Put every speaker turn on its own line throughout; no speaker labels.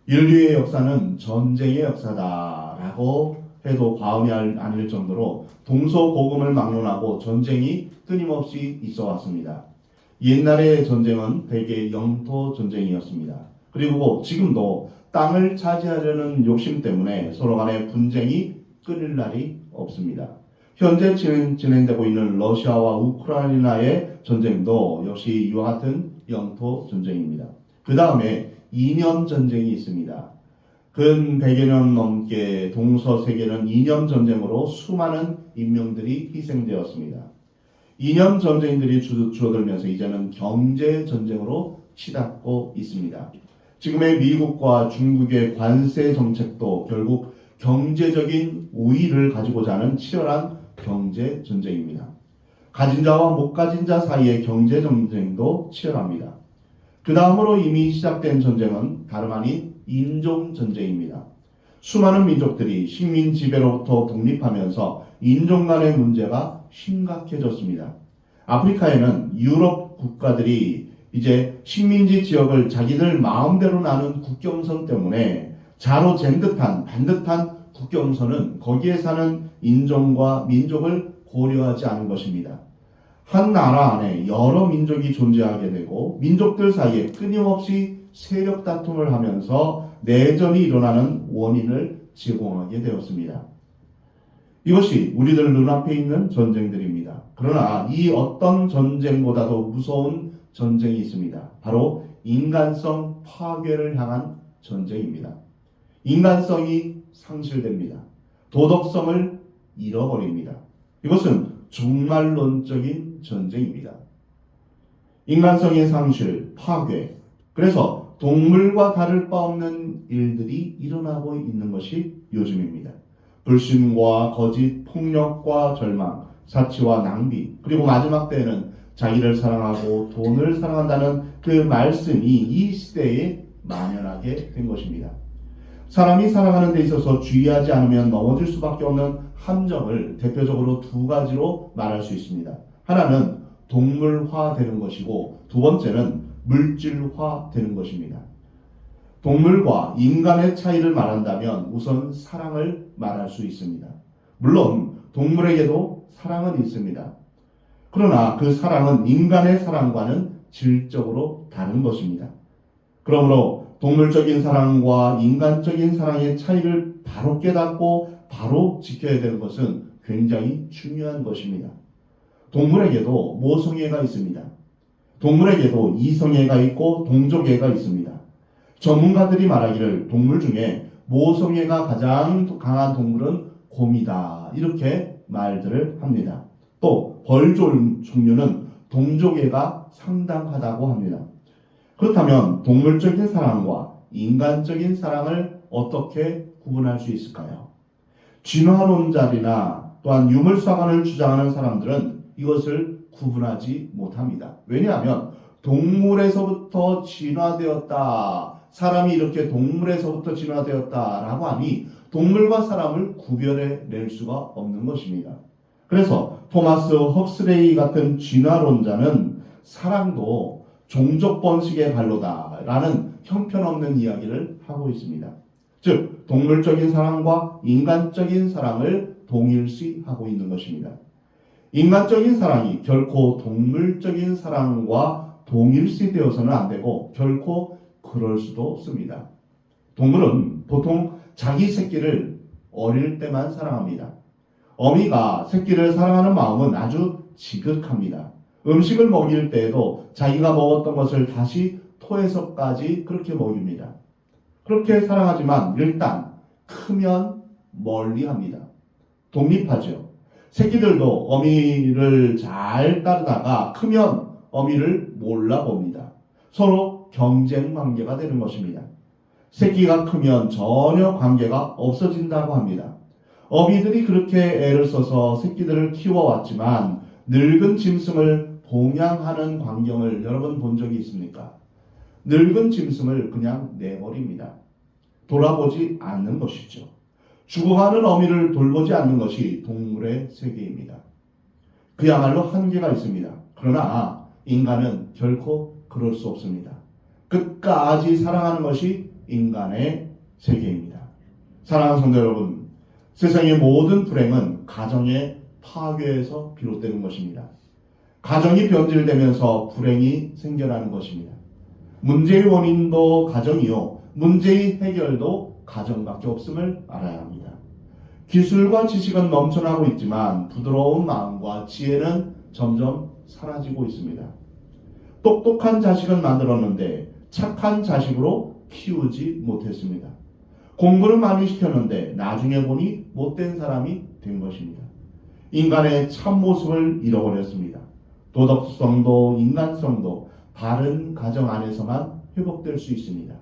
인류의 역사는 전쟁의 역사다라고 해도 과언이 아닐 정도로 동서고금을 막론하고 전쟁이 끊임없이 있어 왔습니다. 옛날의 전쟁은 대개 영토 전쟁이었습니다. 그리고 지금도 땅을 차지하려는 욕심 때문에 서로 간의 분쟁이 끊일 날이 없습니다. 현재 진행되고 있는 러시아와 우크라이나의 전쟁도 역시 이와 같은 영토 전쟁입니다. 그 다음에 이념 전쟁이 있습니다. 근 100여 년 넘게 동서세계는 이념 전쟁으로 수많은 인명들이 희생되었습니다. 이념 전쟁들이 줄어들면서 이제는 경제 전쟁으로 치닫고 있습니다. 지금의 미국과 중국의 관세 정책도 결국 경제적인 우위를 가지고자 하는 치열한 경제 전쟁입니다. 가진 자와 못 가진 자 사이의 경제 전쟁도 치열합니다. 그 다음으로 이미 시작된 전쟁은 다름 아닌 인종 전쟁입니다. 수많은 민족들이 식민 지배로부터 독립하면서 인종 간의 문제가 심각해졌습니다. 아프리카에는 유럽 국가들이 이제 식민지 지역을 자기들 마음대로 나눈 국경선 때문에 자로 잰 듯한 반듯한 국경선은 거기에 사는 인종과 민족을 고려하지 않은 것입니다. 한 나라 안에 여러 민족이 존재하게 되고 민족들 사이에 끊임없이 세력 다툼을 하면서 내전이 일어나는 원인을 제공하게 되었습니다. 이것이 우리들 눈앞에 있는 전쟁들입니다. 그러나 이 어떤 전쟁보다도 무서운 전쟁이 있습니다. 바로 인간성 파괴를 향한 전쟁입니다. 인간성이 상실됩니다. 도덕성을 잃어버립니다. 이것은 종말론적인 전쟁입니다. 인간성의 상실, 파괴. 그래서 동물과 다를 바 없는 일들이 일어나고 있는 것이 요즘입니다. 불신과 거짓, 폭력과 절망, 사치와 낭비, 그리고 마지막 때에는 자기를 사랑하고 돈을 사랑한다는 그 말씀이 이 시대에 만연하게 된 것입니다. 사람이 살아가는 데 있어서 주의하지 않으면 넘어질 수밖에 없는 함정을 대표적으로 두 가지로 말할 수 있습니다. 하나는 동물화되는 것이고 두 번째는 물질화되는 것입니다. 동물과 인간의 차이를 말한다면 우선 사랑을 말할 수 있습니다. 물론 동물에게도 사랑은 있습니다. 그러나 그 사랑은 인간의 사랑과는 질적으로 다른 것입니다. 그러므로 동물적인 사랑과 인간적인 사랑의 차이를 바로 깨닫고 바로 지켜야 되는 것은 굉장히 중요한 것입니다. 동물에게도 모성애가 있습니다. 동물에게도 이성애가 있고 동족애가 있습니다. 전문가들이 말하기를 동물 중에 모성애가 가장 강한 동물은 곰이다. 이렇게 말들을 합니다. 또 벌 종류는 동족애가 상당하다고 합니다. 그렇다면 동물적인 사랑과 인간적인 사랑을 어떻게 구분할 수 있을까요? 진화론자리나 또한 유물사관을 주장하는 사람들은 이것을 구분하지 못합니다. 왜냐하면 동물에서부터 진화되었다. 사람이 이렇게 동물에서부터 진화되었다라고 하니 동물과 사람을 구별해낼 수가 없는 것입니다. 그래서 토마스 헉슬레이 같은 진화론자는 사랑도 종족 번식의 발로다라는 형편없는 이야기를 하고 있습니다. 즉 동물적인 사랑과 인간적인 사랑을 동일시하고 있는 것입니다. 인간적인 사랑이 결코 동물적인 사랑과 동일시되어서는 안 되고 결코 그럴 수도 없습니다. 동물은 보통 자기 새끼를 어릴 때만 사랑합니다. 어미가 새끼를 사랑하는 마음은 아주 지극합니다. 음식을 먹일 때에도 자기가 먹었던 것을 다시 토해서까지 그렇게 먹입니다. 그렇게 사랑하지만 일단 크면 멀리합니다. 독립하죠. 새끼들도 어미를 잘 따르다가 크면 어미를 몰라봅니다. 서로 경쟁 관계가 되는 것입니다. 새끼가 크면 전혀 관계가 없어진다고 합니다. 어미들이 그렇게 애를 써서 새끼들을 키워왔지만 늙은 짐승을 봉양하는 광경을 여러분 본 적이 있습니까? 늙은 짐승을 그냥 내버립니다. 돌아보지 않는 것이죠. 죽어가는 어미를 돌보지 않는 것이 동물의 세계입니다. 그야말로 한계가 있습니다. 그러나 인간은 결코 그럴 수 없습니다. 끝까지 사랑하는 것이 인간의 세계입니다. 사랑하는 성도 여러분, 세상의 모든 불행은 가정의 파괴에서 비롯되는 것입니다. 가정이 변질되면서 불행이 생겨나는 것입니다. 문제의 원인도 가정이요, 문제의 해결도 가정밖에 없음을 알아야 합니다. 기술과 지식은 넘쳐나고 있지만 부드러운 마음과 지혜는 점점 사라지고 있습니다. 똑똑한 자식은 만들었는데 착한 자식으로 키우지 못했습니다. 공부를 많이 시켰는데 나중에 보니 못된 사람이 된 것입니다. 인간의 참모습을 잃어버렸습니다. 도덕성도 인간성도 바른 가정 안에서만 회복될 수 있습니다.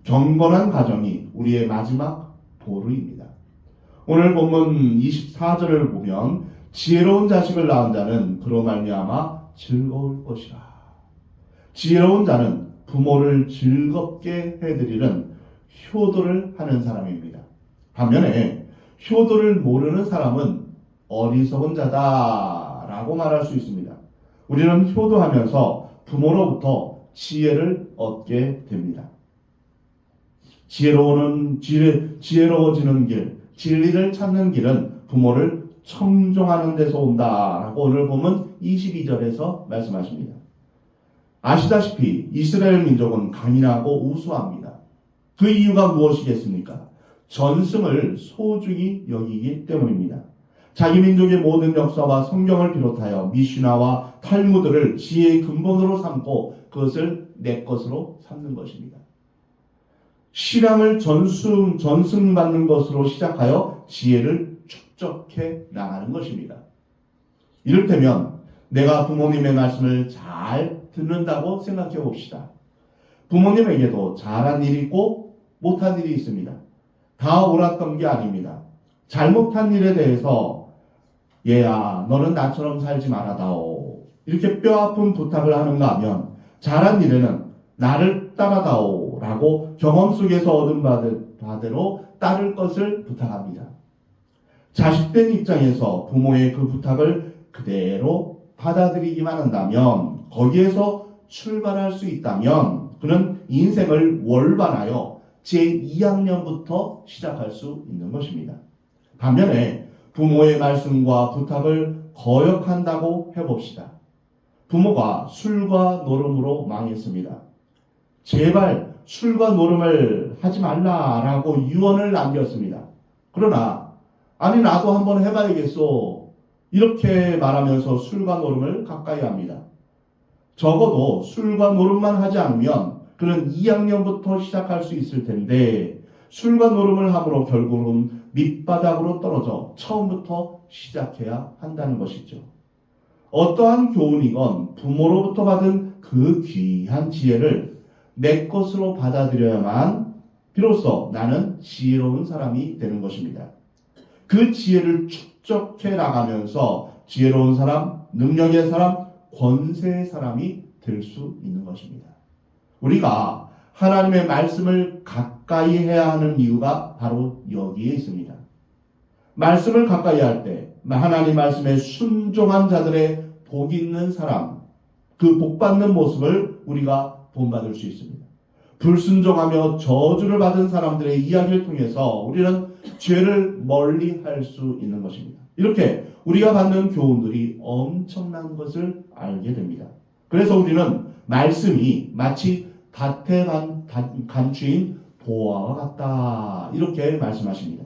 경건한 가정이 우리의 마지막 보루입니다. 오늘 본문 24절을 보면 지혜로운 자식을 낳은 자는 그로 말미암아 즐거울 것이라. 지혜로운 자는 부모를 즐겁게 해드리는 효도를 하는 사람입니다. 반면에 효도를 모르는 사람은 어리석은 자다라고 말할 수 있습니다. 우리는 효도하면서 부모로부터 지혜를 얻게 됩니다. 지혜로워지는 길, 진리를 찾는 길은 부모를 청종하는 데서 온다라고 오늘 보면 22절에서 말씀하십니다. 아시다시피 이스라엘 민족은 강인하고 우수합니다. 그 이유가 무엇이겠습니까? 전승을 소중히 여기기 때문입니다. 자기 민족의 모든 역사와 성경을 비롯하여 미시나와 탈무드를 지혜의 근본으로 삼고 그것을 내 것으로 삼는 것입니다. 신앙을 전승받는 것으로 시작하여 지혜를 축적해 나가는 것입니다. 이를테면 내가 부모님의 말씀을 잘 듣는다고 생각해 봅시다. 부모님에게도 잘한 일이 있고 못한 일이 있습니다. 다 옳았던 게 아닙니다. 잘못한 일에 대해서 얘야 너는 나처럼 살지 말아다오 이렇게 뼈아픈 부탁을 하는가 하면 잘한 일에는 나를 따라다오 라고 경험 속에서 얻은 바대로 따를 것을 부탁합니다. 자식된 입장에서 부모의 그 부탁을 그대로 받아들이기만 한다면, 거기에서 출발할 수 있다면 그는 인생을 월반하여 제2학년부터 시작할 수 있는 것입니다. 반면에 부모의 말씀과 부탁을 거역한다고 해봅시다. 부모가 술과 노름으로 망했습니다. 제발 술과 노름을 하지 말라라고 유언을 남겼습니다. 그러나 아니 나도 한번 해봐야겠소 이렇게 말하면서 술과 노름을 가까이 합니다. 적어도 술과 노름만 하지 않으면 그는 2학년부터 시작할 수 있을 텐데 술과 노름을 함으로 결국은 밑바닥으로 떨어져 처음부터 시작해야 한다는 것이죠. 어떠한 교훈이건 부모로부터 받은 그 귀한 지혜를 내 것으로 받아들여야만 비로소 나는 지혜로운 사람이 되는 것입니다. 그 지혜를 축적해 나가면서 지혜로운 사람, 능력의 사람, 권세의 사람이 될 수 있는 것입니다. 우리가 하나님의 말씀을 가까이 해야 하는 이유가 바로 여기에 있습니다. 말씀을 가까이 할 때 하나님 말씀에 순종한 자들의 복 있는 사람, 그 복 받는 모습을 우리가 본받을 수 있습니다. 불순종하며 저주를 받은 사람들의 이야기를 통해서 우리는 죄를 멀리 할 수 있는 것입니다. 이렇게 우리가 받는 교훈들이 엄청난 것을 알게 됩니다. 그래서 우리는 말씀이 마치 밭에 감추인 보화와 같다 이렇게 말씀하십니다.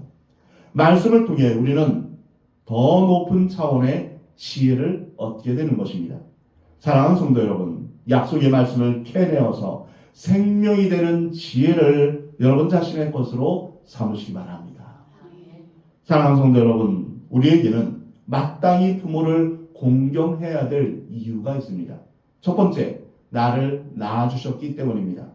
말씀을 통해 우리는 더 높은 차원의 지혜를 얻게 되는 것입니다. 사랑하는 성도 여러분, 약속의 말씀을 캐내어서 생명이 되는 지혜를 여러분 자신의 것으로 삼으시기 바랍니다. 사랑하는 성도 여러분, 우리에게는 마땅히 부모를 공경해야 될 이유가 있습니다. 첫 번째, 나를 낳아주셨기 때문입니다.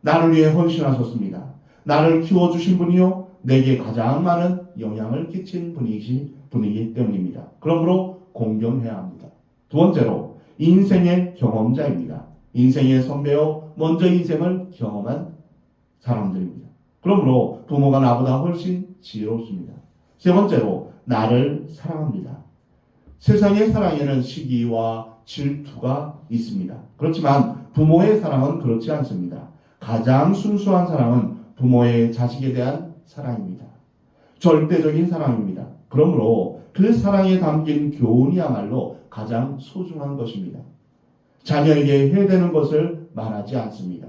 나를 위해 헌신하셨습니다. 나를 키워주신 분이요 내게 가장 많은 영향을 끼친 분이기 때문입니다. 그러므로 공경해야 합니다. 두 번째로, 인생의 경험자입니다. 인생의 선배요 먼저 인생을 경험한 사람들입니다. 그러므로 부모가 나보다 훨씬 지혜롭습니다. 세 번째로, 나를 사랑합니다. 세상의 사랑에는 시기와 질투가 있습니다. 그렇지만 부모의 사랑은 그렇지 않습니다. 가장 순수한 사랑은 부모의 자식에 대한 사랑입니다. 절대적인 사랑입니다. 그러므로 그 사랑에 담긴 교훈이야말로 가장 소중한 것입니다. 자녀에게 해되는 것을 말하지 않습니다.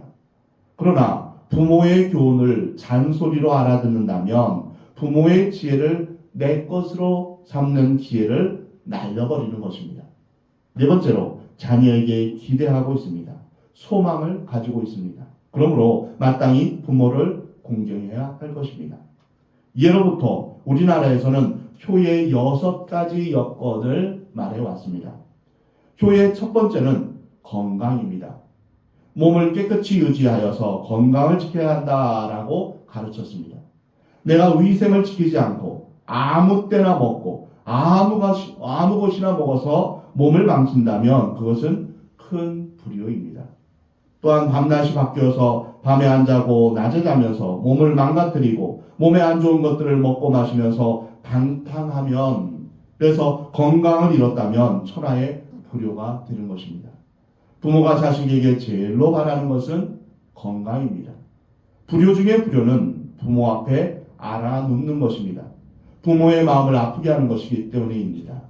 그러나 부모의 교훈을 잔소리로 알아듣는다면 부모의 지혜를 내 것으로 삼는 기회를 날려버리는 것입니다. 네 번째로 자녀에게 기대하고 있습니다. 소망을 가지고 있습니다. 그러므로 마땅히 부모를 공경해야 할 것입니다. 예로부터 우리나라에서는 효의 6가지 여건을 말해왔습니다. 효의 첫 번째는 건강입니다. 몸을 깨끗이 유지하여서 건강을 지켜야 한다라고 가르쳤습니다. 내가 위생을 지키지 않고 아무 때나 먹고 아무 곳이나 먹어서 몸을 망친다면 그것은 큰 불효입니다. 또한 밤낮이 바뀌어서 밤에 안 자고 낮에 자면서 몸을 망가뜨리고 몸에 안 좋은 것들을 먹고 마시면서 방탕하면, 그래서 건강을 잃었다면 천하의 불효가 되는 것입니다. 부모가 자식에게 제일로 바라는 것은 건강입니다. 불효 중에 불효는 부모 앞에 알아눕는 것입니다. 부모의 마음을 아프게 하는 것이기 때문입니다.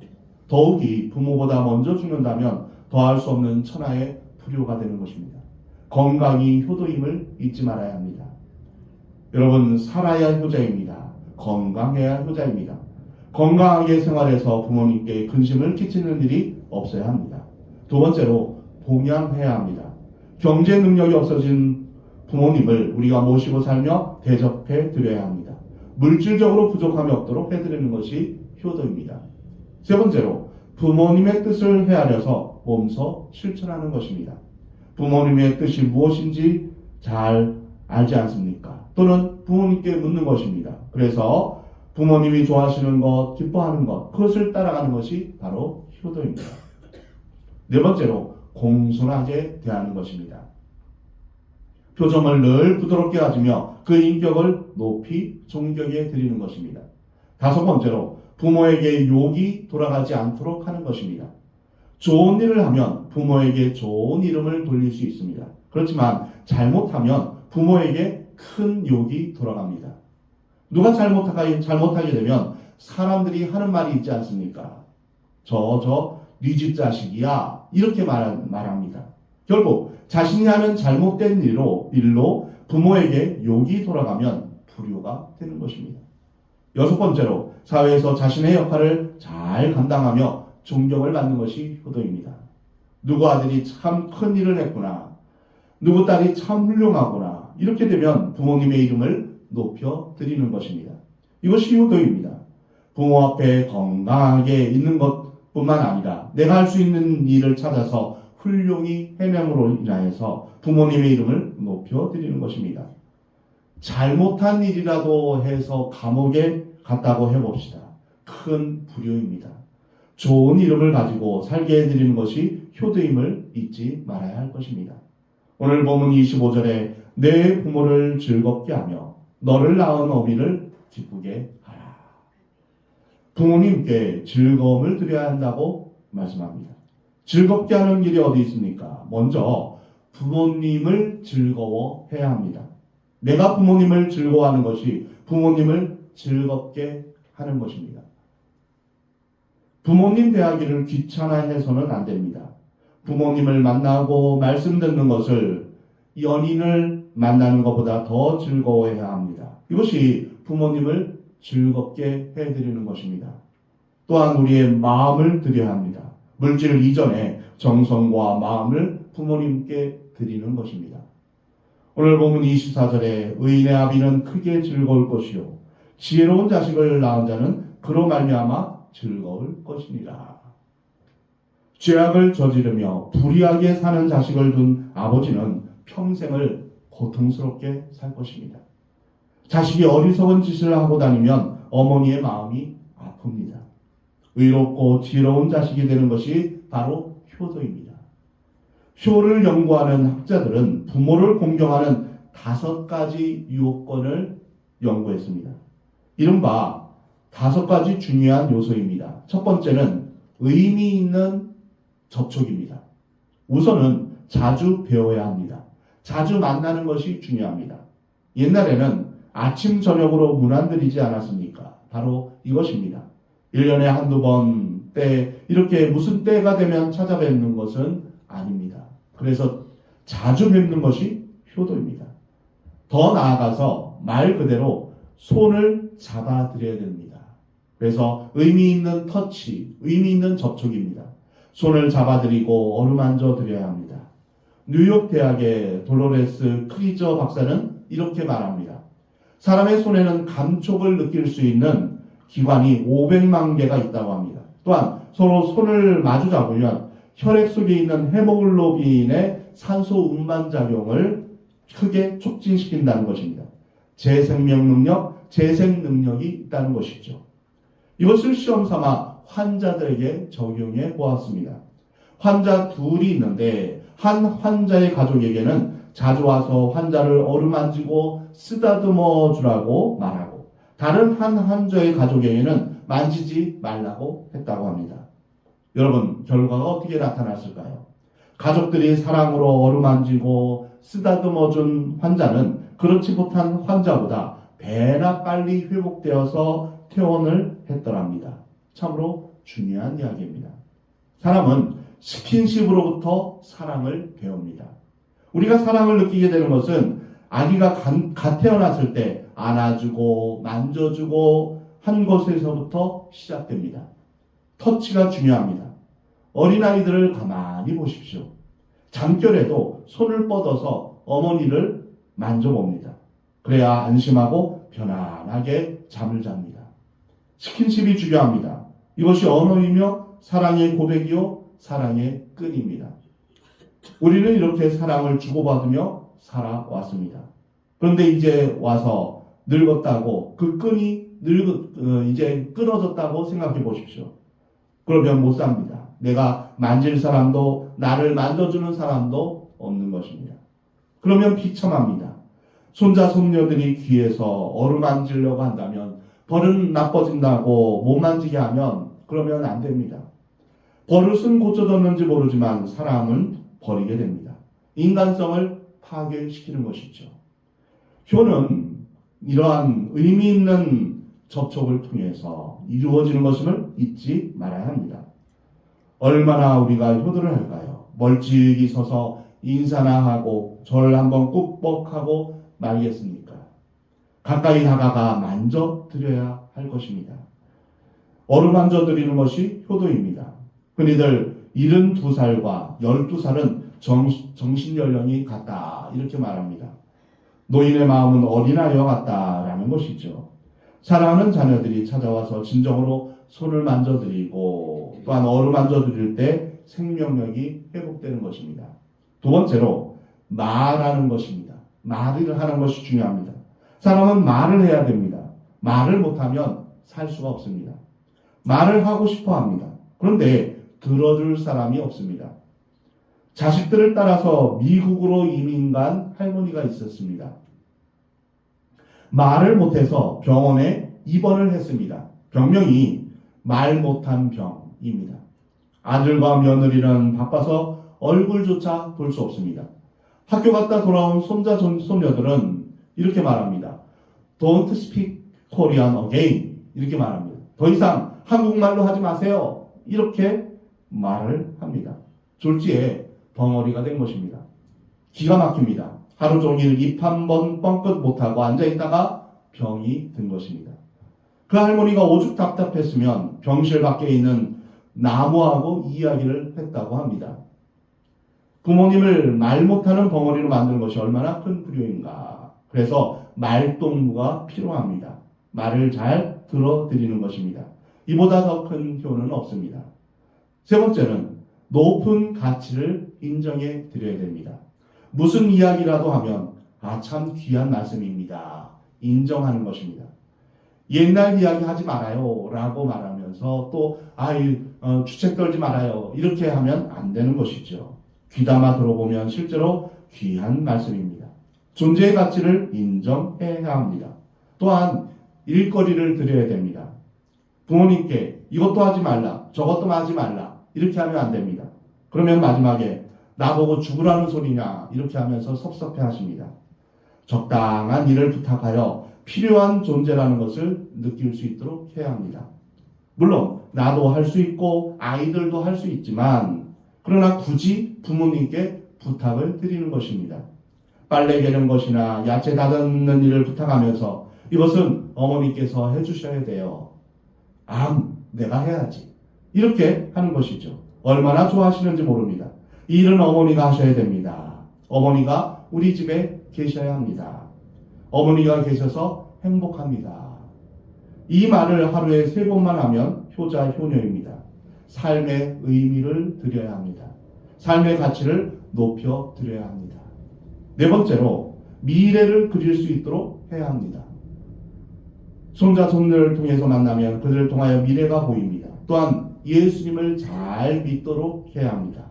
더욱이 부모보다 먼저 죽는다면 더할 수 없는 천하의 불효가 되는 것입니다. 건강이 효도임을 잊지 말아야 합니다. 여러분, 살아야 효자입니다. 건강해야 효자입니다. 건강하게 생활해서 부모님께 근심을 끼치는 일이 없어야 합니다. 두 번째로 봉양해야 합니다. 경제 능력이 없어진 부모님을 우리가 모시고 살며 대접해 드려야 합니다. 물질적으로 부족함이 없도록 해드리는 것이 효도입니다. 세 번째로 부모님의 뜻을 헤아려서 몸소 실천하는 것입니다. 부모님의 뜻이 무엇인지 잘 알지 않습니까? 또는 부모님께 묻는 것입니다. 그래서 부모님이 좋아하시는 것, 기뻐하는 것, 그것을 따라가는 것이 바로 효도입니다. 네 번째로 공손하게 대하는 것입니다. 표정을 늘 부드럽게 가지며 그 인격을 높이 존경해 드리는 것입니다. 다섯 번째로 부모에게 욕이 돌아가지 않도록 하는 것입니다. 좋은 일을 하면 부모에게 좋은 이름을 돌릴 수 있습니다. 그렇지만 잘못하면 부모에게 큰 욕이 돌아갑니다. 누가 잘못하게 되면 사람들이 하는 말이 있지 않습니까? 네 집 자식이야, 이렇게 말합니다. 결국 자신이 하는 잘못된 일로 부모에게 욕이 돌아가면 불효가 되는 것입니다. 여섯 번째로 사회에서 자신의 역할을 잘 감당하며 존경을 받는 것이 효도입니다. 누구 아들이 참 큰 일을 했구나, 누구 딸이 참 훌륭하구나, 이렇게 되면 부모님의 이름을 높여 드리는 것입니다. 이것이 효도입니다. 부모 앞에 건강하게 있는 것뿐만 아니라 내가 할 수 있는 일을 찾아서 훌륭히 해냄으로 인하여서 부모님의 이름을 높여 드리는 것입니다. 잘못한 일이라도 해서 감옥에 갔다고 해봅시다. 큰 불효입니다. 좋은 이름을 가지고 살게 해드리는 것이 효도임을 잊지 말아야 할 것입니다. 오늘 본문 25절에 내 부모를 즐겁게 하며 너를 낳은 어미를 기쁘게 하라. 부모님께 즐거움을 드려야 한다고 말씀합니다. 즐겁게 하는 길이 어디 있습니까? 먼저 부모님을 즐거워해야 합니다. 내가 부모님을 즐거워하는 것이 부모님을 즐겁게 하는 것입니다. 부모님 대하기를 귀찮아해서는 안 됩니다. 부모님을 만나고 말씀 듣는 것을 연인을 만나는 것보다 더 즐거워해야 합니다. 이것이 부모님을 즐겁게 해드리는 것입니다. 또한 우리의 마음을 드려야 합니다. 물질 이전에 정성과 마음을 부모님께 드리는 것입니다. 오늘 본문 24절에 의인의 아비는 크게 즐거울 것이요 지혜로운 자식을 낳은 자는 그로 말미암아 즐거울 것이니라. 죄악을 저지르며 불의하게 사는 자식을 둔 아버지는 평생을 고통스럽게 살 것입니다. 자식이 어리석은 짓을 하고 다니면 어머니의 마음이 아픕니다. 의롭고 지혜로운 자식이 되는 것이 바로 효도입니다. 효를 연구하는 학자들은 부모를 공경하는 5가지 유효권을 연구했습니다. 이른바 5가지 중요한 요소입니다. 첫 번째는 의미 있는 접촉입니다. 우선은 자주 배워야 합니다. 자주 만나는 것이 중요합니다. 옛날에는 아침 저녁으로 문안드리지 않았습니까? 바로 이것입니다. 1년에 한두 번 때 이렇게 무슨 때가 되면 찾아뵙는 것은 아닙니다. 그래서 자주 뵙는 것이 효도입니다. 더 나아가서 말 그대로 손을 잡아드려야 됩니다. 그래서 의미 있는 터치, 의미 있는 접촉입니다. 손을 잡아드리고 어루만져 드려야 합니다. 뉴욕 대학의 돌로레스 크리저 박사는 이렇게 말합니다. 사람의 손에는 감촉을 느낄 수 있는 기관이 500만 개가 있다고 합니다. 또한 서로 손을 마주 잡으면 혈액 속에 있는 헤모글로빈의 산소 운반 작용을 크게 촉진시킨다는 것입니다. 재생명 능력, 재생 능력이 있다는 것이죠. 이것을 시험 삼아 환자들에게 적용해 보았습니다. 환자 둘이 있는데 한 환자의 가족에게는 자주 와서 환자를 어루만지고 쓰다듬어 주라고 말하고 다른 한 환자의 가족에게는 만지지 말라고 했다고 합니다. 여러분, 결과가 어떻게 나타났을까요? 가족들이 사랑으로 어루만지고 쓰다듬어 준 환자는 그렇지 못한 환자보다 배나 빨리 회복되어서 퇴원을 했더랍니다. 참으로 중요한 이야기입니다. 사람은 스킨십으로부터 사랑을 배웁니다. 우리가 사랑을 느끼게 되는 것은 아기가 갓 태어났을 때 안아주고 만져주고 한 곳에서부터 시작됩니다. 터치가 중요합니다. 어린아이들을 가만히 보십시오. 잠결에도 손을 뻗어서 어머니를 만져봅니다. 그래야 안심하고 편안하게 잠을 잡니다. 스킨십이 중요합니다. 이것이 언어이며 사랑의 고백이요 사랑의 끈입니다. 우리는 이렇게 사랑을 주고받으며 살아왔습니다. 그런데 이제 와서 늙었다고 그 끈이 이제 끊어졌다고 생각해 보십시오. 그러면 못 삽니다. 내가 만질 사람도 나를 만져주는 사람도 없는 것입니다. 그러면 비참합니다. 손자 손녀들이 귀에서 어루만지려고 한다면 버릇 나빠진다고 못 만지게 하면 그러면 안 됩니다. 버릇은 고쳐졌는지 모르지만 사람은 버리게 됩니다. 인간성을 파괴시키는 것이죠. 효는 이러한 의미 있는 접촉을 통해서 이루어지는 것임을 잊지 말아야 합니다. 얼마나 우리가 효도를 할까요? 멀찍이 서서 인사나 하고 절 한번 꾹뻑하고 말겠습니까? 가까이 다가가 만져드려야 할 것입니다. 어루만져드리는 것이 효도입니다. 흔히들 72살과 12살은 정신연령이 같다 이렇게 말합니다. 노인의 마음은 어린아이와 같다라는 것이죠. 사랑하는 자녀들이 찾아와서 진정으로 손을 만져드리고 또한 어루만져드릴 때 생명력이 회복되는 것입니다. 두 번째로 말하는 것입니다. 말을 하는 것이 중요합니다. 사람은 말을 해야 됩니다. 말을 못하면 살 수가 없습니다. 말을 하고 싶어 합니다. 그런데 들어줄 사람이 없습니다. 자식들을 따라서 미국으로 이민 간 할머니가 있었습니다. 말을 못해서 병원에 입원을 했습니다. 병명이 말 못한 병입니다. 아들과 며느리는 바빠서 얼굴조차 볼 수 없습니다. 학교 갔다 돌아온 손자 손녀들은 이렇게 말합니다. Don't speak Korean again. 이렇게 말합니다. 더 이상 한국말로 하지 마세요. 이렇게 말을 합니다. 졸지에 벙어리가 된 것입니다. 기가 막힙니다. 하루 종일 입 한 번 뻥끗 못하고 앉아있다가 병이 든 것입니다. 그 할머니가 오죽 답답했으면 병실 밖에 있는 나무하고 이야기를 했다고 합니다. 부모님을 말 못하는 벙어리로 만드는 것이 얼마나 큰 불효인가. 그래서 말동무가 필요합니다. 말을 잘 들어드리는 것입니다. 이보다 더 큰 효는 없습니다. 세 번째는 높은 가치를 인정해 드려야 됩니다. 무슨 이야기라도 하면 참 귀한 말씀입니다. 인정하는 것입니다. 옛날 이야기 하지 말아요 라고 말하면서 또 주책 떨지 말아요 이렇게 하면 안 되는 것이죠. 귀담아 들어보면 실제로 귀한 말씀입니다. 존재의 가치를 인정해야 합니다. 또한 일거리를 드려야 됩니다. 부모님께 이것도 하지 말라 저것도 하지 말라 이렇게 하면 안 됩니다. 그러면 마지막에 나보고 죽으라는 소리냐 이렇게 하면서 섭섭해 하십니다. 적당한 일을 부탁하여 필요한 존재라는 것을 느낄 수 있도록 해야 합니다. 물론 나도 할 수 있고 아이들도 할 수 있지만 그러나 굳이 부모님께 부탁을 드리는 것입니다. 빨래 개는 것이나 야채 다듬는 일을 부탁하면서 이것은 어머니께서 해주셔야 돼요. 내가 해야지. 이렇게 하는 것이죠. 얼마나 좋아하시는지 모릅니다. 이 일은 어머니가 하셔야 됩니다. 어머니가 우리 집에 계셔야 합니다. 어머니가 계셔서 행복합니다. 이 말을 하루에 3번만 하면 효자 효녀입니다. 삶의 의미를 드려야 합니다. 삶의 가치를 높여 드려야 합니다. 4번째로 미래를 그릴 수 있도록 해야 합니다. 손자 손녀를 통해서 만나면 그들을 통하여 미래가 보입니다. 또한 예수님을 잘 믿도록 해야 합니다.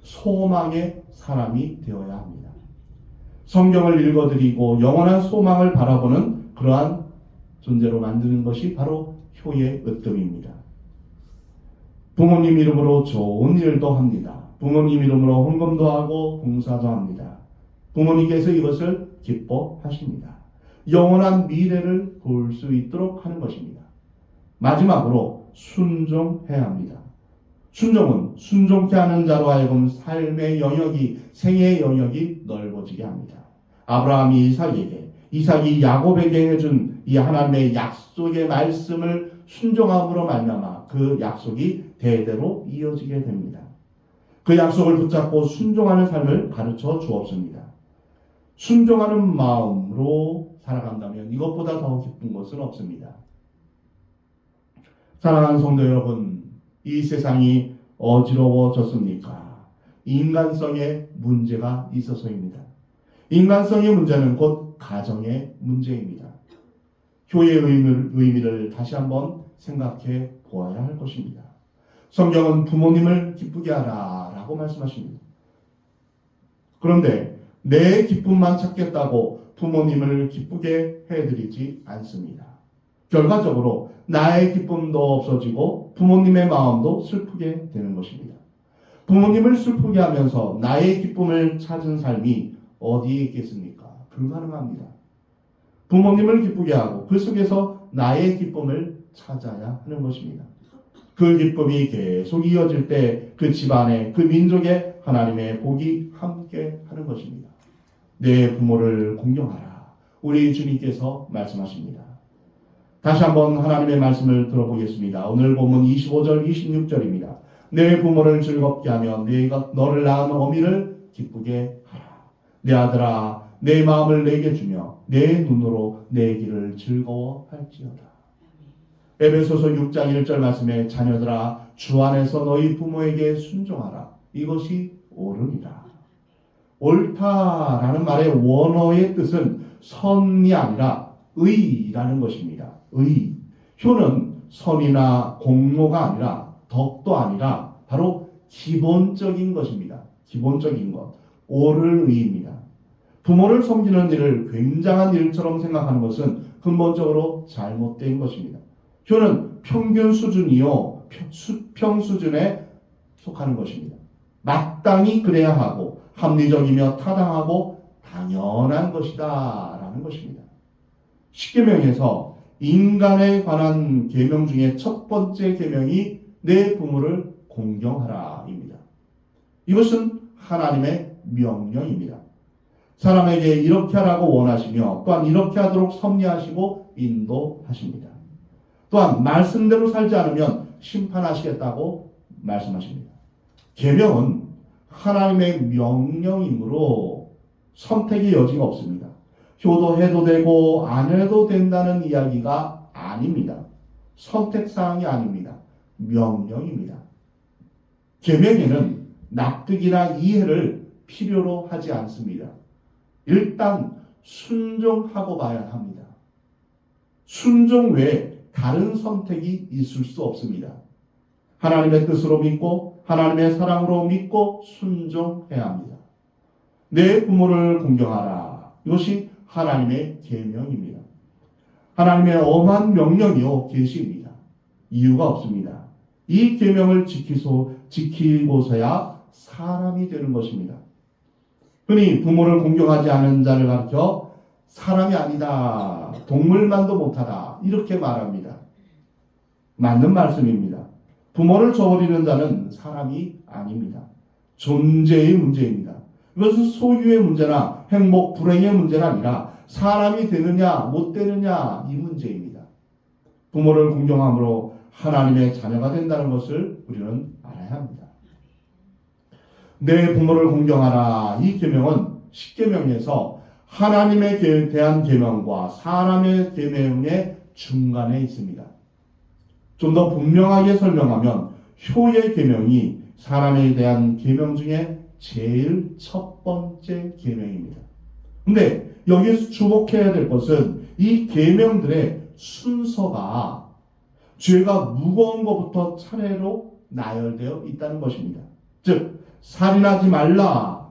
소망의 사람이 되어야 합니다. 성경을 읽어드리고 영원한 소망을 바라보는 그러한 존재로 만드는 것이 바로 효의 으뜸입니다. 부모님 이름으로 좋은 일도 합니다. 부모님 이름으로 헌금도 하고 봉사도 합니다. 부모님께서 이것을 기뻐하십니다. 영원한 미래를 볼 수 있도록 하는 것입니다. 마지막으로 순종해야 합니다. 순종은 순종케 하는 자로 하여금 삶의 영역이, 생애의 영역이 넓어지게 합니다. 아브라함이 이삭에게, 이삭이 야곱에게 해준 이 하나님의 약속의 말씀을 순종함으로 말미암아 그 약속이 대대로 이어지게 됩니다. 그 약속을 붙잡고 순종하는 삶을 가르쳐 주옵습니다. 순종하는 마음으로 살아간다면 이것보다 더 기쁜 것은 없습니다. 사랑하는 성도 여러분, 이 세상이 어지러워졌습니까? 인간성의 문제가 있어서입니다. 인간성의 문제는 곧 가정의 문제입니다. 교회의 의미를 다시 한번 생각해 보아야 할 것입니다. 성경은 부모님을 기쁘게 하라 라고 말씀하십니다. 그런데 내 기쁨만 찾겠다고 부모님을 기쁘게 해드리지 않습니다. 결과적으로 나의 기쁨도 없어지고 부모님의 마음도 슬프게 되는 것입니다. 부모님을 슬프게 하면서 나의 기쁨을 찾은 삶이 어디에 있겠습니까? 불가능합니다. 부모님을 기쁘게 하고 그 속에서 나의 기쁨을 찾아야 하는 것입니다. 그 기쁨이 계속 이어질 때 그 집안에, 그 민족에 하나님의 복이 함께 하는 것입니다. 내 부모를 공경하라. 우리 주님께서 말씀하십니다. 다시 한번 하나님의 말씀을 들어보겠습니다. 오늘 본문 25절, 26절입니다. 내 부모를 즐겁게 하며 내가 너를 낳은 어미를 기쁘게 하라. 내 아들아, 내 마음을 내게 주며 내 눈으로 내 길을 즐거워할지어다. 에베소서 6장 1절 말씀에 자녀들아 주 안에서 너희 부모에게 순종하라. 이것이 옳으니라. 옳다라는 말의 원어의 뜻은 선이 아니라 의라는 것입니다. 의. 효는 선이나 공로가 아니라 덕도 아니라 바로 기본적인 것입니다. 기본적인 것. 옳을 의입니다. 부모를 섬기는 일을 굉장한 일처럼 생각하는 것은 근본적으로 잘못된 것입니다. 효는 평균 수준이요, 수평 수준에 속하는 것입니다. 마땅히 그래야 하고 합리적이며 타당하고 당연한 것이다 라는 것입니다. 십계명에서 인간에 관한 계명 중에 첫 번째 계명이 내 부모를 공경하라입니다. 이것은 하나님의 명령입니다. 사람에게 이렇게 하라고 원하시며 또한 이렇게 하도록 섭리하시고 인도하십니다. 또한 말씀대로 살지 않으면 심판하시겠다고 말씀하십니다. 계명은 하나님의 명령이므로 선택의 여지가 없습니다. 효도해도 되고 안 해도 된다는 이야기가 아닙니다. 선택사항이 아닙니다. 명령입니다. 계명에는 납득이나 이해를 필요로 하지 않습니다. 일단 순종하고 봐야 합니다. 순종 외에 다른 선택이 있을 수 없습니다. 하나님의 뜻으로 믿고 하나님의 사랑으로 믿고 순종해야 합니다. 내 부모를 공경하라. 이것이 하나님의 계명입니다. 하나님의 엄한 명령이요 계시입니다. 이유가 없습니다. 이 계명을 지키고서야 사람이 되는 것입니다. 흔히 부모를 공경하지 않은 자를 가르쳐 사람이 아니다, 동물만도 못하다 이렇게 말합니다. 맞는 말씀입니다. 부모를 저버리는 자는 사람이 아닙니다. 존재의 문제입니다. 이것은 소유의 문제나 행복, 불행의 문제가 아니라 사람이 되느냐 못 되느냐 이 문제입니다. 부모를 공경함으로 하나님의 자녀가 된다는 것을 우리는 알아야 합니다. 내 부모를 공경하라. 이 계명은 십계명에서 하나님에 대한 계명과 사람의 계명의 중간에 있습니다. 좀 더 분명하게 설명하면 효의 계명이 사람에 대한 계명 중에 제일 첫 번째 계명입니다. 근데 여기서 주목해야 될 것은 이 계명들의 순서가 죄가 무거운 것부터 차례로 나열되어 있다는 것입니다. 즉 살인하지 말라라는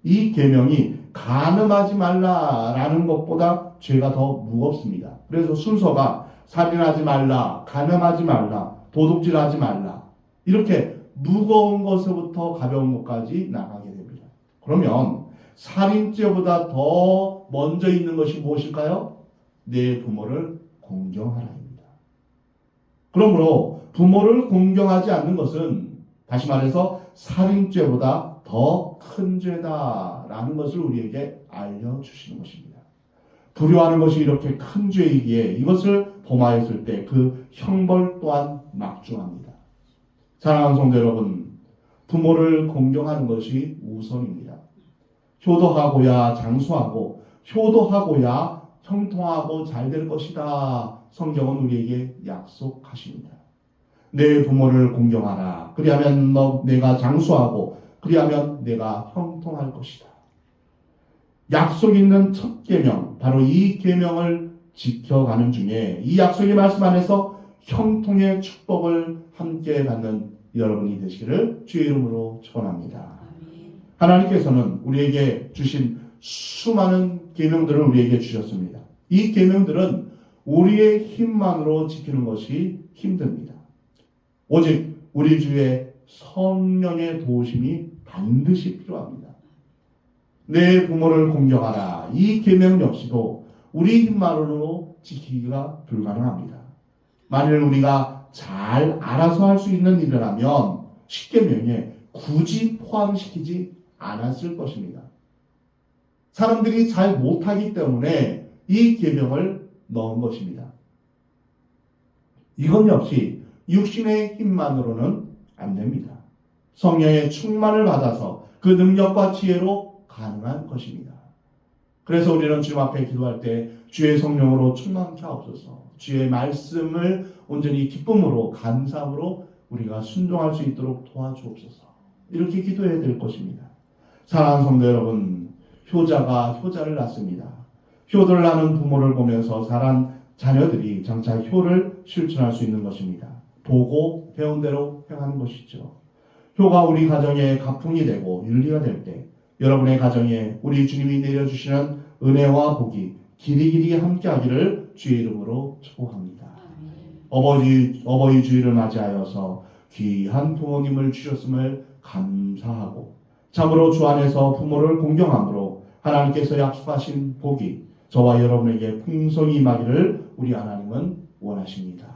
이 계명이 간음하지 말라라는 것보다 죄가 더 무겁습니다. 그래서 순서가 살인하지 말라, 간음하지 말라, 도둑질하지 말라 이렇게 무거운 것부터 가벼운 것까지 나가게 됩니다. 그러면 살인죄보다 더 먼저 있는 것이 무엇일까요? 내 부모를 공경하라입니다. 그러므로 부모를 공경하지 않는 것은 다시 말해서 살인죄보다 더 큰 죄다라는 것을 우리에게 알려주시는 것입니다. 불효하는 것이 이렇게 큰 죄이기에 이것을 범하였을 때 그 형벌 또한 막중합니다. 사랑하는 성도 여러분, 부모를 공경하는 것이 우선입니다. 효도하고야 장수하고 효도하고야 형통하고 잘 될 것이다. 성경은 우리에게 약속하십니다. 내 부모를 공경하라. 그리하면 내가 장수하고 그리하면 내가 형통할 것이다. 약속 있는 첫 계명, 바로 이 계명을 지켜가는 중에 이 약속의 말씀 안에서 형통의 축복을 함께 받는 여러분이 되시기를 주의 이름으로 축원합니다. 하나님께서는 우리에게 주신 수많은 계명들을 우리에게 주셨습니다. 이 계명들은 우리의 힘만으로 지키는 것이 힘듭니다. 오직 우리 주의 성령의 도우심이 반드시 필요합니다. 내 부모를 공경하라. 이 계명 역시도 우리 힘만으로 지키기가 불가능합니다. 만일 우리가 잘 알아서 할 수 있는 일이라면 십계명에 굳이 포함시키지 않았을 것입니다. 사람들이 잘 못하기 때문에 이 계명을 넣은 것입니다. 이것 역시 육신의 힘만으로는 안 됩니다. 성령의 충만을 받아서 그 능력과 지혜로 가능한 것입니다. 그래서 우리는 주님 앞에 기도할 때 주의 성령으로 충만케 하옵소서. 주의 말씀을 온전히 기쁨으로 감사함으로 우리가 순종할 수 있도록 도와주옵소서. 이렇게 기도해야 될 것입니다. 사랑하는 성도 여러분, 효자가 효자를 낳습니다. 효도를 하는 부모를 보면서 자란 자녀들이 장차 효를 실천할 수 있는 것입니다. 보고 배운 대로 행하는 것이죠. 효가 우리 가정의 가풍이 되고 윤리가 될 때 여러분의 가정에 우리 주님이 내려주시는 은혜와 복이 길이길이 함께하기를 주의 이름으로 축복합니다. 어버이 주일을 맞이하여서 귀한 부모님을 주셨음을 감사하고 참으로 주 안에서 부모를 공경함으로 하나님께서 약속하신 복이 저와 여러분에게 풍성히 임하기를 우리 하나님은 원하십니다.